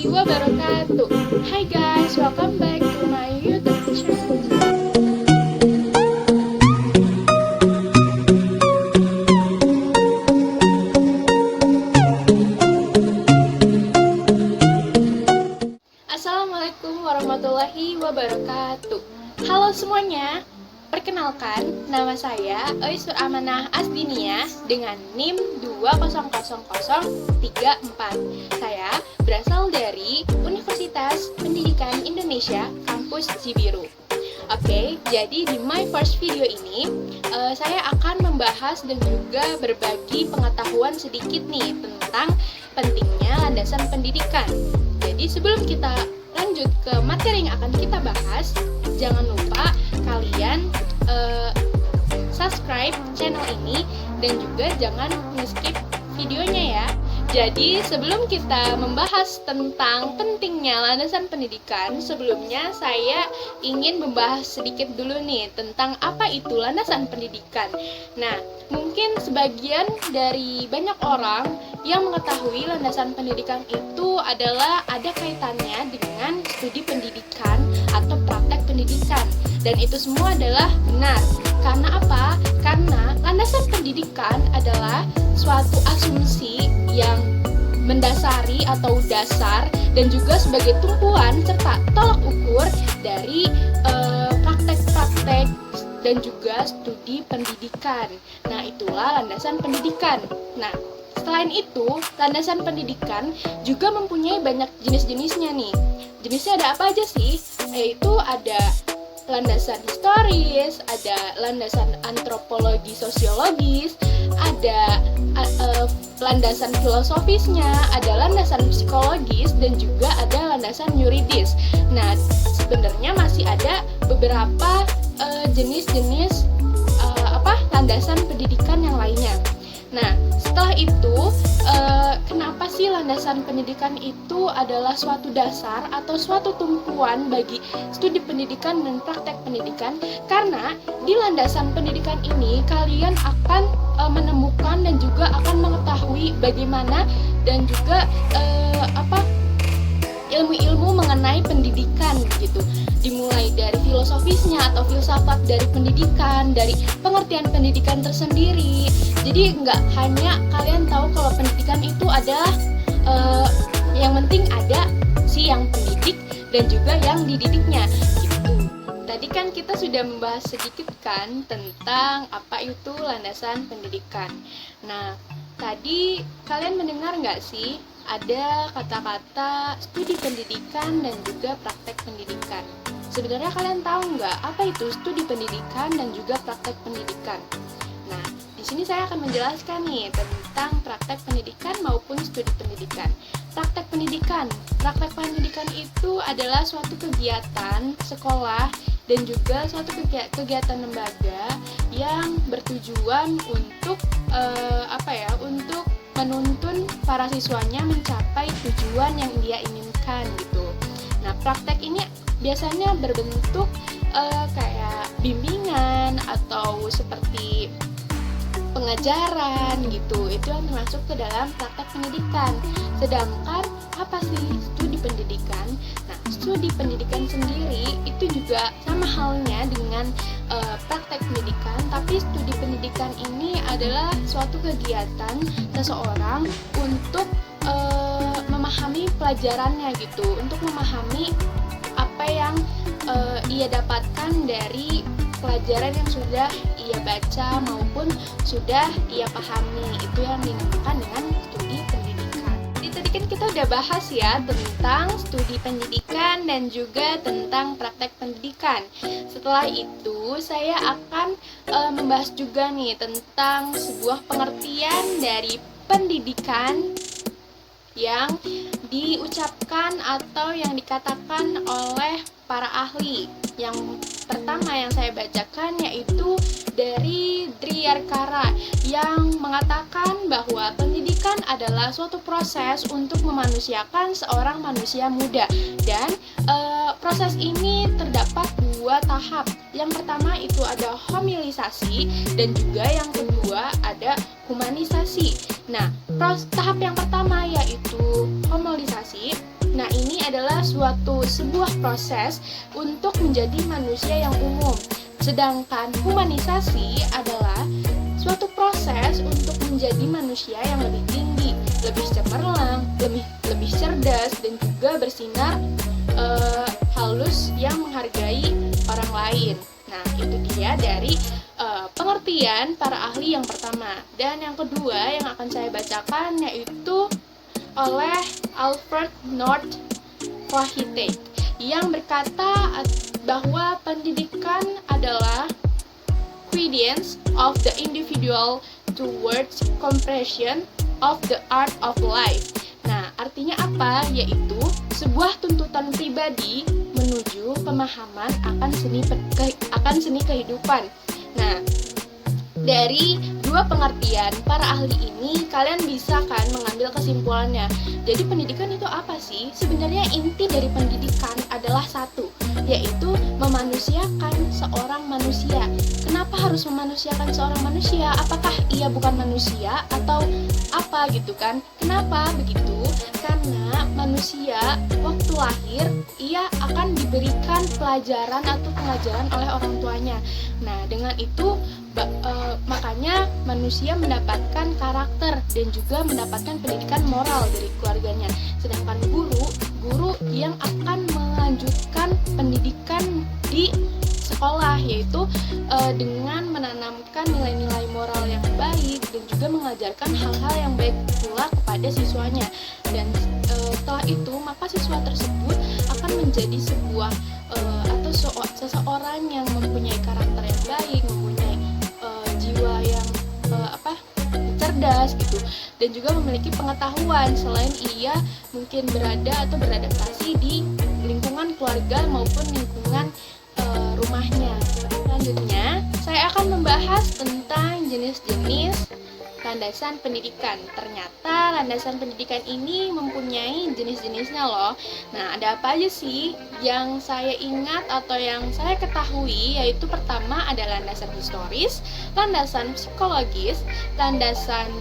warahmatullahi wabarakatuh. Hai guys, welcome back to my YouTube channel. Assalamualaikum warahmatullahi wabarakatuh. Halo semuanya. Perkenalkan, nama saya Oisur Amanah Asdiniah dengan NIM 2000034. Saya berasal dari Universitas Pendidikan Indonesia, Kampus Cibiru. Oke, jadi di my first video ini saya akan membahas dan juga berbagi pengetahuan sedikit nih tentang pentingnya landasan pendidikan. Jadi sebelum kita lanjut ke materi yang akan kita bahas, jangan lupa kalian subscribe channel ini dan juga jangan skip videonya ya. Jadi sebelum kita membahas tentang pentingnya landasan pendidikan, sebelumnya saya ingin membahas sedikit dulu nih tentang apa itu landasan pendidikan. Nah, mungkin sebagian dari banyak orang yang mengetahui landasan pendidikan itu adalah ada kaitannya dengan studi pendidikan atau praktek pendidikan. Dan itu semua adalah benar. Karena apa? Karena landasan pendidikan adalah suatu asumsi yang mendasari atau dasar dan juga sebagai tumpuan serta tolak ukur dari praktek-praktek dan juga studi pendidikan. Nah, itulah landasan pendidikan. Nah, selain itu, landasan pendidikan juga mempunyai banyak jenis-jenisnya nih. Jenisnya ada apa aja sih? Yaitu ada landasan historis, ada landasan antropologi sosiologis, ada landasan filosofisnya, ada landasan psikologis, dan juga ada landasan yuridis. Nah, sebenarnya masih ada beberapa jenis-jenis landasan pendidikan yang lainnya. Nah, setelah itu, kenapa sih landasan pendidikan itu adalah suatu dasar atau suatu tumpuan bagi studi pendidikan dan praktek pendidikan? Karena di landasan pendidikan ini kalian akan menemukan dan juga akan mengetahui bagaimana dan juga ilmu-ilmu mengenai pendidikan gitu. Dimulai dari filosofisnya atau filsafat dari pendidikan, dari pengertian pendidikan tersendiri. Jadi nggak hanya kalian tahu kalau pendidikan itu adalah yang penting ada si yang pendidik dan juga yang dididiknya gitu. Tadi kan kita sudah membahas sedikit kan tentang apa itu landasan pendidikan. Nah, tadi kalian mendengar nggak sih ada kata-kata studi pendidikan dan juga praktek pendidikan? Sebenarnya kalian tahu nggak apa itu studi pendidikan dan juga praktek pendidikan? Nah, di sini saya akan menjelaskan nih tentang praktek pendidikan maupun studi pendidikan. Praktek pendidikan itu adalah suatu kegiatan sekolah dan juga suatu kegiatan lembaga yang bertujuan untuk untuk menuntun para siswanya mencapai tujuan yang dia inginkan gitu. Nah, praktek ini biasanya berbentuk kayak bimbingan atau seperti pengajaran gitu. Itu yang termasuk ke dalam praktek pendidikan. Sedangkan apa sih studi pendidikan? Nah, studi pendidikan sendiri itu juga sama halnya dengan praktek pendidikan, tapi studi pendidikan ini adalah suatu kegiatan seseorang untuk memahami pelajarannya gitu, untuk memahami apa yang ia dapatkan dari pelajaran yang sudah ia baca maupun sudah ia pahami. Itu yang dinamakan dengan studi pendidikan. Jadi tadi kan kita udah bahas ya tentang studi pendidikan dan juga tentang praktek pendidikan. Setelah itu saya akan membahas juga nih tentang sebuah pengertian dari pendidikan yang diucapkan atau yang dikatakan oleh para ahli. Yang pertama yang saya bacakan yaitu dari Driyarkara yang mengatakan bahwa pendidikan adalah suatu proses untuk memanusiakan seorang manusia muda, dan proses ini terdapat dua tahap. Yang pertama itu ada homilisasi dan juga yang kedua ada humanisasi. Nah, tahap yang pertama yaitu homilisasi. Nah, sebuah proses untuk menjadi manusia yang umum. Sedangkan humanisasi adalah suatu proses untuk menjadi manusia yang lebih tinggi, lebih cemerlang, lebih cerdas, dan juga bersinar halus yang menghargai orang lain. Nah, itu dia dari pengertian para ahli yang pertama. Dan yang kedua yang akan saya bacakan yaitu oleh Alfred North Whitehead yang berkata bahwa pendidikan adalah guidance of the individual towards comprehension of the art of life. Nah, artinya apa? Yaitu sebuah tuntutan pribadi menuju pemahaman akan seni kehidupan. Nah, dari dua pengertian para ahli ini kalian bisa kan mengambil kesimpulannya. Jadi pendidikan itu apa sih? Sebenarnya inti dari pendidikan adalah satu, yaitu memanusiakan seorang manusia. Kenapa harus memanusiakan seorang manusia? Apakah ia bukan manusia atau apa gitu kan? Kenapa begitu? Karena manusia waktu lahir ia akan diberikan pelajaran atau pengajaran oleh orang tuanya. Nah, dengan itu makanya manusia mendapatkan karakter dan juga mendapatkan pendidikan moral dari keluarganya. Sedangkan guru yang akan melanjutkan pendidikan di sekolah, yaitu dengan menanamkan nilai-nilai moral yang baik dan juga mengajarkan hal-hal yang baik pula kepada siswanya. Dan setelah itu maka siswa tersebut akan menjadi sebuah atau seseorang yang mempunyai karakter yang baik, mempunyai jiwa yang cerdas gitu, dan juga memiliki pengetahuan selain ia mungkin berada atau beradaptasi di lingkungan keluarga maupun lingkungan rumahnya. Selanjutnya saya akan membahas tentang jenis-jenis landasan pendidikan. Ternyata landasan pendidikan ini mempunyai jenis-jenisnya loh. Nah, ada apa aja sih yang saya ingat atau yang saya ketahui? Yaitu pertama ada landasan historis, landasan psikologis, landasan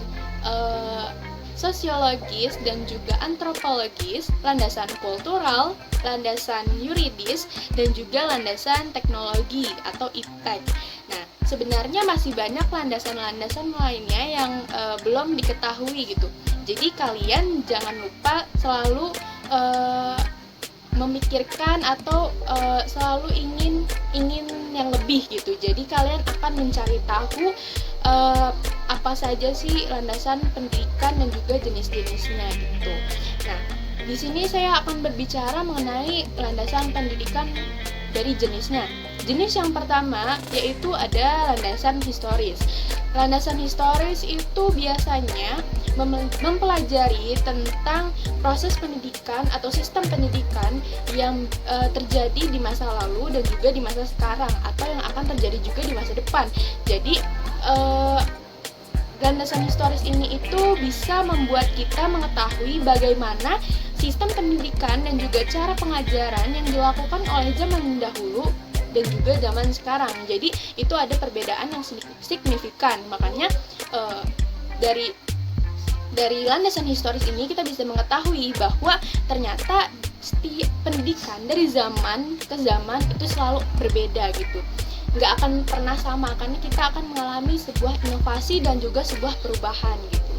sosiologis dan juga antropologis, landasan kultural, landasan yuridis, dan juga landasan teknologi atau iptek. Nah, sebenarnya masih banyak landasan-landasan lainnya yang belum diketahui gitu. Jadi kalian jangan lupa selalu memikirkan atau selalu ingin yang lebih gitu. Jadi kalian akan mencari tahu apa saja sih landasan pendidikan dan juga jenis-jenisnya gitu. Nah, di sini saya akan berbicara mengenai landasan pendidikan dari jenisnya. Jenis yang pertama yaitu ada landasan historis. Landasan historis itu biasanya mempelajari tentang proses pendidikan atau sistem pendidikan yang terjadi di masa lalu dan juga di masa sekarang atau yang akan terjadi juga di masa depan. Jadi landasan historis ini itu bisa membuat kita mengetahui bagaimana sistem pendidikan dan juga cara pengajaran yang dilakukan oleh zaman dahulu dan juga zaman sekarang. Jadi itu ada perbedaan yang signifikan. Makanya dari landasan historis ini kita bisa mengetahui bahwa ternyata setiap pendidikan dari zaman ke zaman itu selalu berbeda gitu. Nggak akan pernah sama, karena kita akan mengalami sebuah inovasi dan juga sebuah perubahan gitu.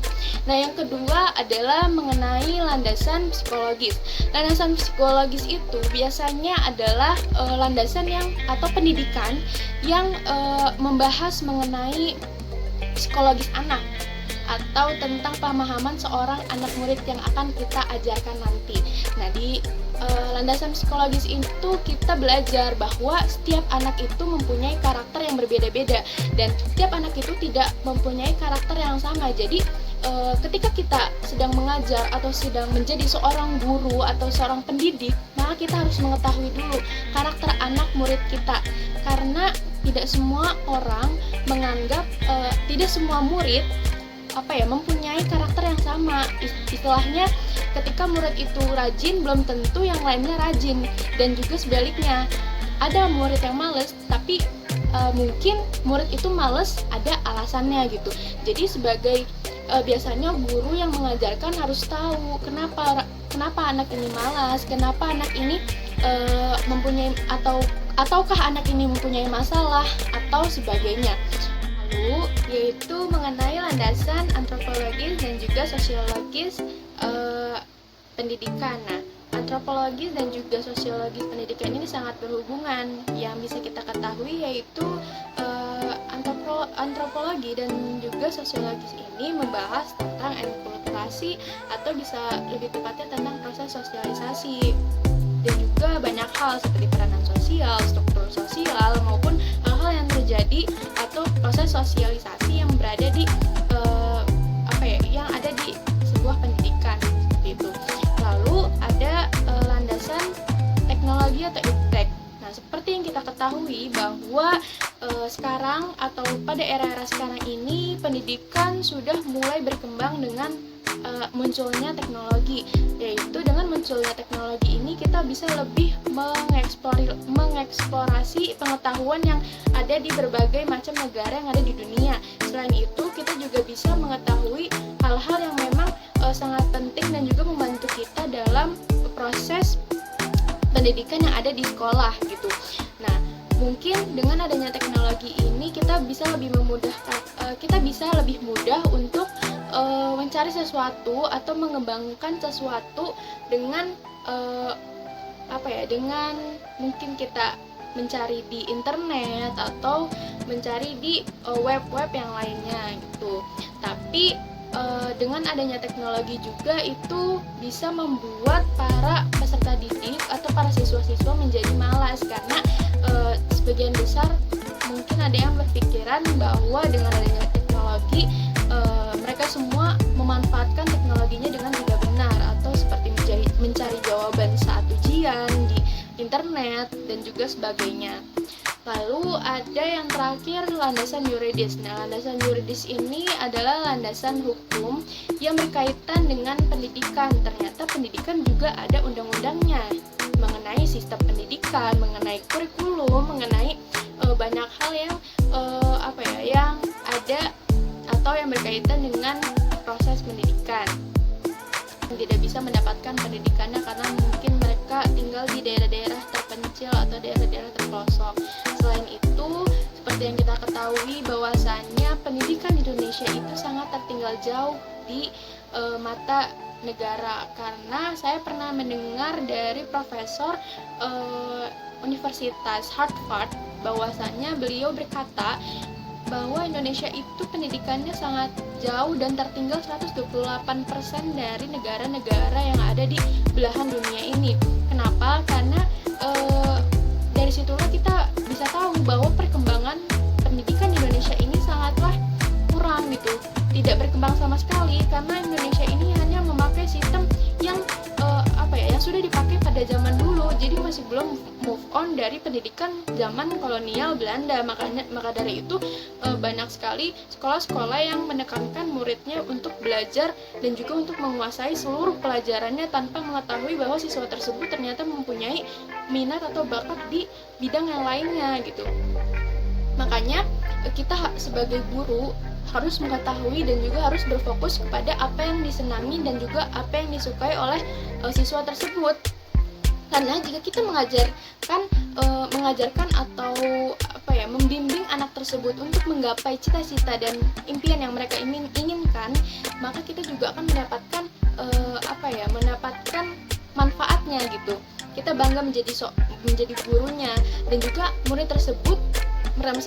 Nah, yang kedua adalah mengenai landasan psikologis. Landasan psikologis itu biasanya adalah landasan yang atau pendidikan yang membahas mengenai psikologis anak atau tentang pemahaman seorang anak murid yang akan kita ajarkan nanti. Nah, di landasan psikologis itu kita belajar bahwa setiap anak itu mempunyai karakter yang berbeda-beda dan setiap anak itu tidak mempunyai karakter yang sama. Jadi ketika kita sedang mengajar atau sedang menjadi seorang guru atau seorang pendidik, maka kita harus mengetahui dulu karakter anak murid kita, karena tidak semua orang menganggap tidak semua murid mempunyai karakter yang sama. Istilahnya ketika murid itu rajin belum tentu yang lainnya rajin, dan juga sebaliknya ada murid yang malas tapi mungkin murid itu malas ada alasannya gitu. Jadi sebagai biasanya guru yang mengajarkan harus tahu kenapa anak ini malas, kenapa anak ini mempunyai ataukah anak ini mempunyai masalah atau sebagainya. Lalu yaitu mengenai landasan antropologis dan juga sosiologis pendidikan. Nah, antropologis dan juga sosiologis pendidikan ini sangat berhubungan. Yang bisa kita ketahui yaitu antropologi dan juga sosiologis ini membahas tentang enkulturasi atau bisa lebih tepatnya tentang proses sosialisasi, dan juga banyak hal seperti peranan sosial, struktur sosial, maupun hal-hal yang terjadi atau proses sosialisasi yang berada di yang ada di sebuah pendidikan seperti itu. Lalu ada landasan teknologi atau iptek. Nah, seperti yang kita ketahui bahwa sekarang atau pada era-era sekarang ini pendidikan sudah mulai berkembang dengan munculnya teknologi, yaitu dengan munculnya teknologi ini kita bisa lebih mengeksplorasi pengetahuan yang ada di berbagai macam negara yang ada di dunia. Selain itu kita juga bisa mengetahui hal-hal yang memang sangat penting dan juga membantu kita dalam proses pendidikan yang ada di sekolah gitu. Nah, mungkin dengan adanya teknologi ini kita bisa lebih mudah untuk mencari sesuatu atau mengembangkan sesuatu dengan dengan mungkin kita mencari di internet atau mencari di web-web yang lainnya gitu. Tapi dengan adanya teknologi juga itu bisa membuat para peserta didik atau para siswa-siswa menjadi malas, karena sebagian besar mungkin ada yang berpikiran bahwa dengan adanya teknologi mereka semua memanfaatkan teknologinya dengan tidak benar, atau seperti mencari jawaban saat ujian di internet dan juga sebagainya. Lalu ada yang terakhir, landasan yuridis. Nah, landasan yuridis ini adalah landasan hukum yang berkaitan dengan pendidikan. Ternyata pendidikan juga ada undang-undangnya mengenai sistem pendidikan, mengenai kurikulum, mengenai banyak hal yang yang ada atau yang berkaitan dengan proses pendidikan. Tidak bisa mendapatkan pendidikannya karena mungkin mereka tinggal di daerah-daerah terpencil atau daerah-daerah terpelosok. Selain itu, seperti yang kita ketahui bahwasannya pendidikan di Indonesia itu sangat tertinggal jauh di mata negara, karena saya pernah mendengar dari profesor Universitas Harvard bahwasannya beliau berkata bahwa Indonesia itu pendidikannya sangat jauh dan tertinggal 128% dari negara-negara yang ada di belahan dunia ini. Kenapa? Karena dari situlah kita bisa tahu bahwa perkembangan pendidikan di Indonesia ini sangatlah kurang gitu, tidak berkembang sama sekali, karena Indonesia ini hanya memakai sistem yang yang sudah dipakai pada zaman dulu, jadi masih belum move on dari pendidikan zaman kolonial Belanda. Maka dari itu banyak sekali sekolah-sekolah yang menekankan muridnya untuk belajar dan juga untuk menguasai seluruh pelajarannya tanpa mengetahui bahwa siswa tersebut ternyata mempunyai minat atau bakat di bidang yang lainnya gitu. Makanya kita sebagai guru harus mengetahui dan juga harus berfokus kepada apa yang disenangi dan juga apa yang disukai oleh siswa tersebut. Karena jika kita mengajarkan atau membimbing anak tersebut untuk menggapai cita-cita dan impian yang mereka inginkan, maka kita juga akan mendapatkan mendapatkan manfaatnya gitu. Kita bangga menjadi gurunya, dan juga murid tersebut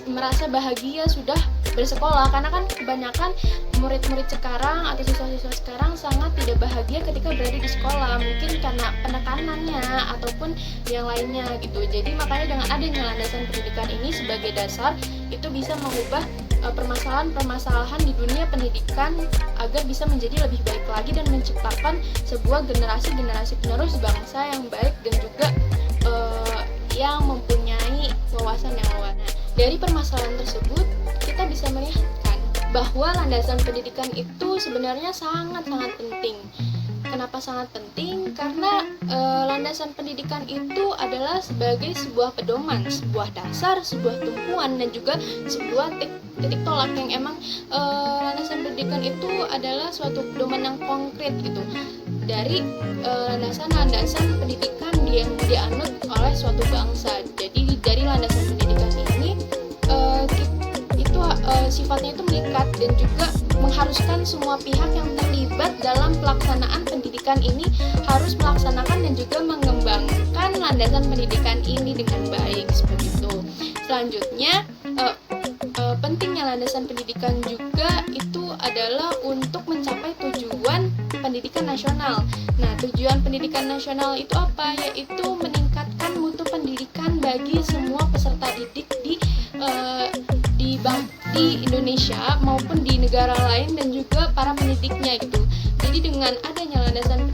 merasa bahagia sudah bersekolah, karena kan kebanyakan murid-murid sekarang atau siswa-siswa sekarang sangat tidak bahagia ketika berada di sekolah, mungkin karena penekanannya ataupun yang lainnya gitu. Jadi makanya dengan adanya landasan pendidikan ini sebagai dasar, itu bisa mengubah permasalahan-permasalahan di dunia pendidikan agar bisa menjadi lebih baik lagi dan menciptakan sebuah generasi-generasi penerus bangsa yang baik dan juga yang mempunyai wawasan yang luas. Dari permasalahan tersebut, kita bisa melihatkan bahwa landasan pendidikan itu sebenarnya sangat-sangat penting. Kenapa sangat penting? Karena landasan pendidikan itu adalah sebagai sebuah pedoman, sebuah dasar, sebuah tumpuan, dan juga sebuah titik tolak yang emang landasan pendidikan itu adalah suatu pedoman yang konkret gitu dari landasan-landasan pendidikan yang dianut oleh suatu bangsa. Jadi dari landasan pendidikan ini itu sifatnya itu mengikat dan juga mengharuskan semua pihak yang terlibat dalam pelaksanaan pendidikan ini harus melaksanakan dan juga mengembangkan landasan pendidikan ini dengan baik, seperti itu. Selanjutnya, pentingnya landasan pendidikan juga itu adalah untuk mencapai tujuan pendidikan nasional. Nah, tujuan pendidikan nasional itu apa? Yaitu meningkatkan mutu pendidikan bagi semua peserta didik di Indonesia maupun di negara lain dan juga para pendidiknya gitu. Jadi dengan adanya landasan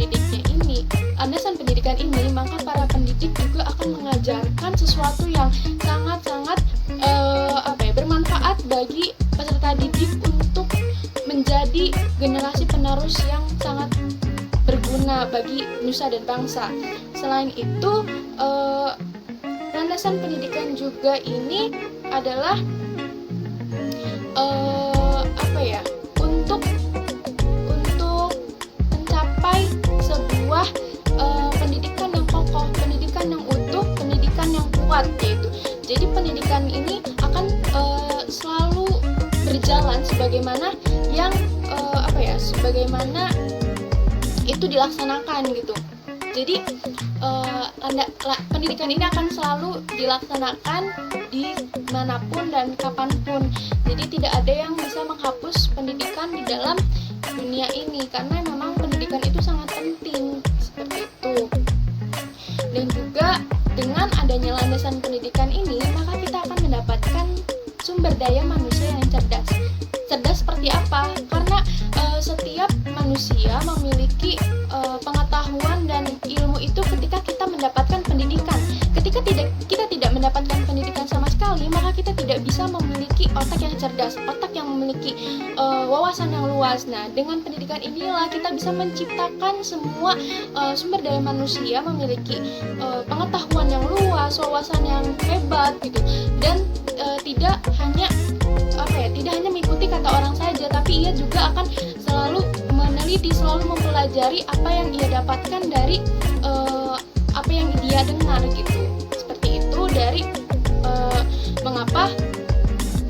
pendidikan ini, maka para pendidik juga akan mengajarkan sesuatu yang sangat-sangat bermanfaat bagi peserta didik untuk menjadi generasi penerus yang sangat berguna bagi nusa dan bangsa. Selain itu, landasan pendidikan juga ini adalah untuk mencapai sebuah pendidikan yang kokoh, pendidikan yang utuh, pendidikan yang kuat yaitu. Jadi pendidikan ini akan selalu berjalan sebagaimana sebagaimana itu dilaksanakan gitu. Jadi pendidikan ini akan selalu dilaksanakan di manapun dan kapanpun. Jadi tidak ada yang bisa menghapus pendidikan di dalam dunia ini karena memang pendidikan itu sangat penting, seperti itu. Dan juga dengan adanya landasan pendidikan ini, maka kita akan mendapatkan sumber daya manusia yang cerdas. Cerdas seperti apa? Karena setiap manusia memiliki pengetahuan dan ilmu itu ketika kita mendapatkan pendidikan. Ketika kita tidak mendapatkan pendidikan sama sekali, maka kita tidak bisa memiliki otak yang cerdas, otak yang memiliki wawasan yang luas. Nah, dengan pendidikan inilah kita bisa menciptakan semua sumber daya manusia memiliki pengetahuan yang luas, wawasan yang hebat gitu. Dan tidak hanya mengikuti kata orang saja, tapi ia juga akan selalu meneliti, selalu mempelajari apa yang ia dapatkan dari apa yang dia dengar gitu. Seperti itu dari mengapa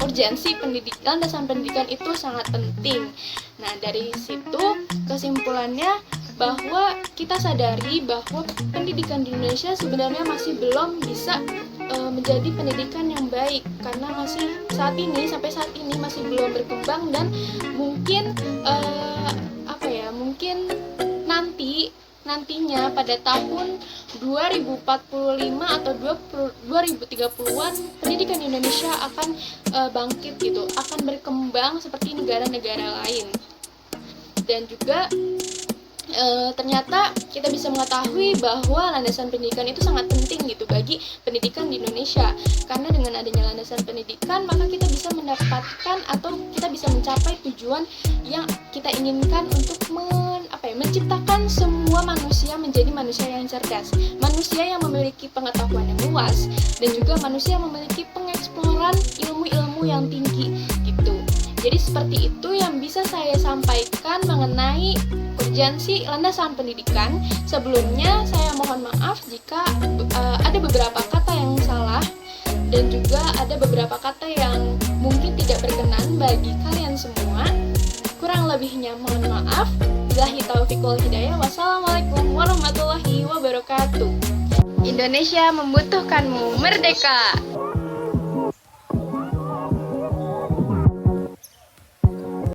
urgensi landasan pendidikan itu sangat penting. Nah, dari situ kesimpulannya bahwa kita sadari bahwa pendidikan di Indonesia sebenarnya masih belum bisa menjadi pendidikan yang baik karena sampai saat ini masih belum berkembang dan mungkin nantinya pada tahun 2045 atau 2030-an pendidikan di Indonesia akan bangkit gitu, akan berkembang seperti negara-negara lain. Dan juga ternyata kita bisa mengetahui bahwa landasan pendidikan itu sangat penting gitu bagi pendidikan di Indonesia, karena dengan adanya landasan pendidikan maka kita bisa mendapatkan atau kita bisa mencapai tujuan yang kita inginkan untuk menciptakan semua manusia menjadi manusia yang cerdas, manusia yang memiliki pengetahuan yang luas, dan juga manusia yang memiliki pengeksploran ilmu-ilmu yang tinggi gitu. Jadi seperti itu yang bisa saya sampaikan mengenai urgensi landasan pendidikan. Sebelumnya saya mohon maaf jika ada beberapa kata yang salah dan juga ada beberapa kata yang mungkin tidak berkenan bagi kalian semua. Kurang lebihnya mohon maaf. Billahi taufiq wal hidayah. Wassalamualaikum warahmatullahi wabarakatuh. Indonesia membutuhkanmu, merdeka!